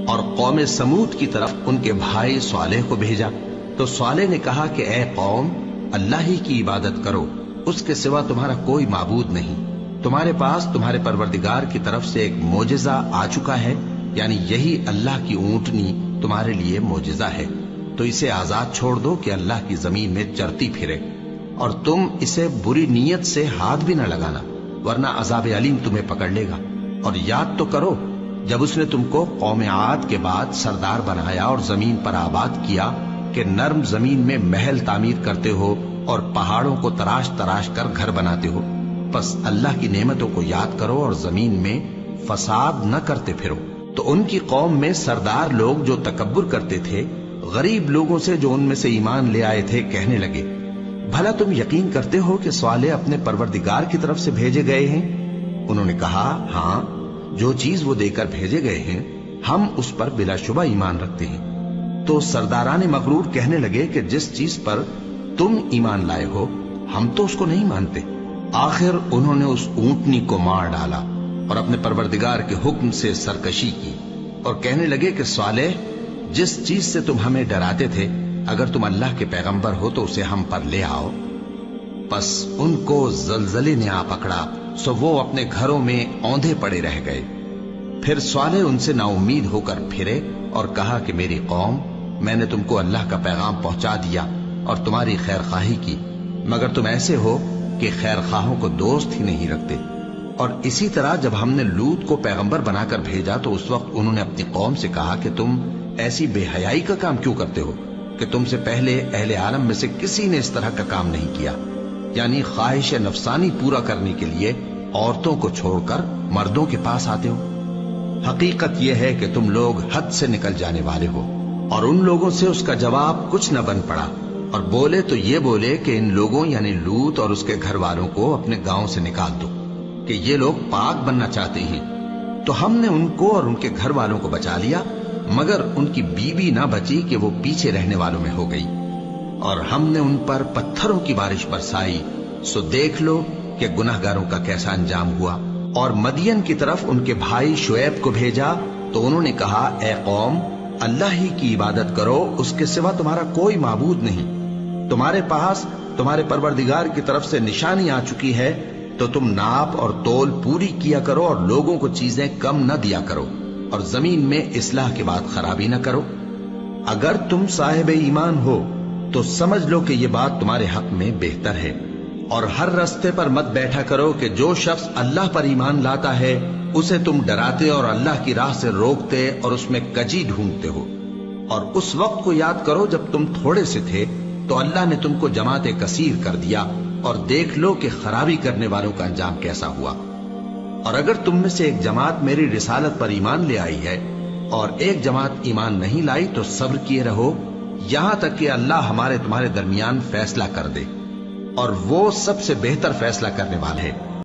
اور قوم سمود کی طرف ان کے بھائی صالح کو بھیجا تو صالح نے کہا کہ اے قوم، اللہ ہی کی عبادت کرو، اس کے سوا تمہارا کوئی معبود نہیں۔ تمہارے پاس تمہارے پروردگار کی طرف سے ایک معجزہ آ چکا ہے، یعنی یہی اللہ کی اونٹنی تمہارے لیے معجزہ ہے، تو اسے آزاد چھوڑ دو کہ اللہ کی زمین میں چرتی پھرے، اور تم اسے بری نیت سے ہاتھ بھی نہ لگانا، ورنہ عذاب علیم تمہیں پکڑ لے گا۔ اور یاد تو کرو جب اس نے تم کو قوم عاد کے بعد سردار بنایا اور زمین پر آباد کیا کہ نرم زمین میں محل تعمیر کرتے ہو اور پہاڑوں کو تراش تراش کر گھر بناتے ہو، پس اللہ کی نعمتوں کو یاد کرو اور زمین میں فساد نہ کرتے پھرو۔ تو ان کی قوم میں سردار لوگ جو تکبر کرتے تھے، غریب لوگوں سے جو ان میں سے ایمان لے آئے تھے، کہنے لگے، بھلا تم یقین کرتے ہو کہ صالح اپنے پروردگار کی طرف سے بھیجے گئے ہیں؟ انہوں نے کہا، ہاں، جو چیز وہ دے کر بھیجے گئے ہیں ہم اس پر بلا شبہ ایمان رکھتے ہیں۔ تو سرداران مغرور کہنے لگے کہ جس چیز پر تم ایمان لائے ہو ہم تو اس کو نہیں مانتے۔ آخر انہوں نے اس اونٹنی کو مار ڈالا اور اپنے پروردگار کے حکم سے سرکشی کی، اور کہنے لگے کہ صالح، جس چیز سے تم ہمیں ڈراتے تھے، اگر تم اللہ کے پیغمبر ہو تو اسے ہم پر لے آؤ۔ پس ان کو زلزلے نے آ پکڑا، سو وہ اپنے گھروں میں اوندھے پڑے رہ گئے۔ پھر صالح ان سے نا امید ہو کر پھرے اور کہا کہ میری قوم، میں نے تم کو اللہ کا پیغام پہنچا دیا اور تمہاری خیر خواہی کی، مگر تم ایسے ہو کہ خیر خواہوں کو دوست ہی نہیں رکھتے۔ اور اسی طرح جب ہم نے لوط کو پیغمبر بنا کر بھیجا تو اس وقت انہوں نے اپنی قوم سے کہا کہ تم ایسی بے حیائی کا کام کیوں کرتے ہو کہ تم سے پہلے اہل عالم میں سے کسی نے اس طرح کا کام نہیں کیا، یعنی خواہش نفسانی پورا کرنے کے لیے عورتوں کو چھوڑ کر مردوں کے پاس آتے ہو۔ حقیقت یہ ہے کہ تم لوگ حد سے نکل جانے والے ہو۔ اور ان لوگوں سے اس کا جواب کچھ نہ بن پڑا، اور بولے تو یہ بولے کہ ان لوگوں یعنی لوط اور اس کے گھر والوں کو اپنے گاؤں سے نکال دو کہ یہ لوگ پاک بننا چاہتے ہیں۔ تو ہم نے ان کو اور ان کے گھر والوں کو بچا لیا، مگر ان کی بیوی نہ بچی کہ وہ پیچھے رہنے والوں میں ہو گئی، اور ہم نے ان پر پتھروں کی بارش برسائی، سو دیکھ لو کہ گناہگاروں کا کیسا انجام ہوا۔ اور مدین کی طرف ان کے بھائی شعیب کو بھیجا تو انہوں نے کہا، اے قوم، اللہ ہی کی عبادت کرو، اس کے سوا تمہارا کوئی معبود نہیں۔ تمہارے پاس تمہارے پروردگار کی طرف سے نشانی آ چکی ہے، تو تم ناپ اور تول پوری کیا کرو اور لوگوں کو چیزیں کم نہ دیا کرو، اور زمین میں اصلاح کے بعد خرابی نہ کرو۔ اگر تم صاحب ایمان ہو تو سمجھ لو کہ یہ بات تمہارے حق میں بہتر ہے، اور ہر رستے پر مت بیٹھا کرو کہ جو شخص اللہ پر ایمان لاتا ہے اسے تم ڈراتے اور اللہ کی راہ سے روکتے اور اس میں کجی ڈھونڈتے ہو۔ اور اس وقت کو یاد کرو جب تم تھوڑے سے تھے تو اللہ نے تم کو جماعت کثیر کر دیا، اور دیکھ لو کہ خرابی کرنے والوں کا انجام کیسا ہوا۔ اور اگر تم میں سے ایک جماعت میری رسالت پر ایمان لے آئی ہے اور ایک جماعت ایمان نہیں لائی تو صبر کیے رہو، یہاں تک کہ اللہ ہمارے تمہارے درمیان فیصلہ کر دے، اور وہ سب سے بہتر فیصلہ کرنے والا ہے۔